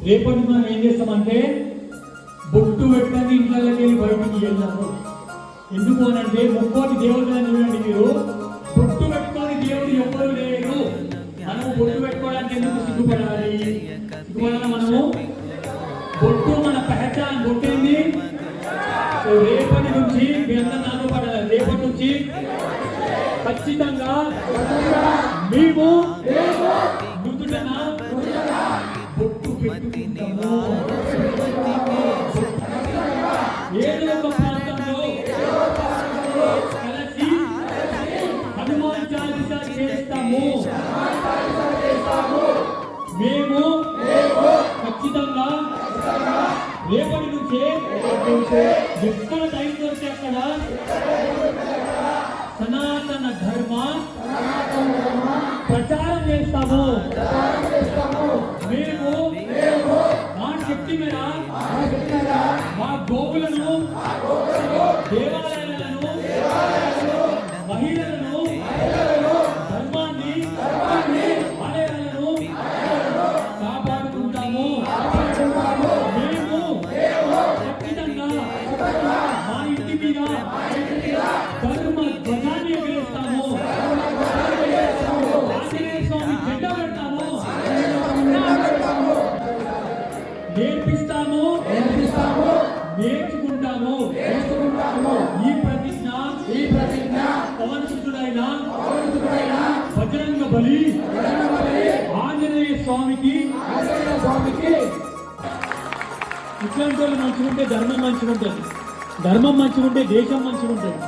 రేపటి మనం ఏం చేస్తామంటే బొట్టు పెట్టని ఇంట్లోకి వెళ్ళి బయటికి వెళ్తాము. ఎందుకు అనంటే ముక్కోటి దేవతలను చూడండి మీరు, బొట్టు పెట్టుకొని దేవుడు ఎవ్వరు లేరు. మనము బొట్టు పెట్టుకోవడానికి ఎందుకు సిగ్గుపడాలి? సిగ్గుపడాలి మనము. బొట్టు మన పహచాన్, బొట్టేంది. రేపటి నుంచి మీ అందరూ నాతో పడాలి. రేపటి నుంచి ఖచ్చితంగా మేము నుదుటన బొట్టు పెట్టుకుంటాము. ఏదో ఒక ప్రాంతంలో కలిసి హనుమాన్ చాలీసా చేస్తాము. మేము ఖచ్చితంగా రేపటి నుంచే ఎక్కడ టైం దొరికితే అక్కడ సనాతన ధర్మ ప్రచారం చేస్తాము. మేము మా శక్తి మీద మా గోవులను, దేవాలయాలను, మహిళలను, ధర్మాన్ని, ఆలయాలను కాపాడుకుంటాము. మేము ఖచ్చితంగా మా ఇంటి మీద ధర్మ ధ్వజాన్ని ఎగరేస్తాము. ఆంజనేయ స్వామి జెండా పెడతాము. నేర్పిస్తాము, నేర్చుకుంటాము. ఈ ప్రతిజ్ఞ పవనసుతుడైన బజరంగ బలి ఆంజనేయ స్వామికి. ఇట్లాంటి వాళ్ళు మంచిగా ఉంటే ధర్మం మంచిగా ఉంటుంది, ధర్మం మంచిగా ఉంటే దేశం మంచిగా ఉంటుంది.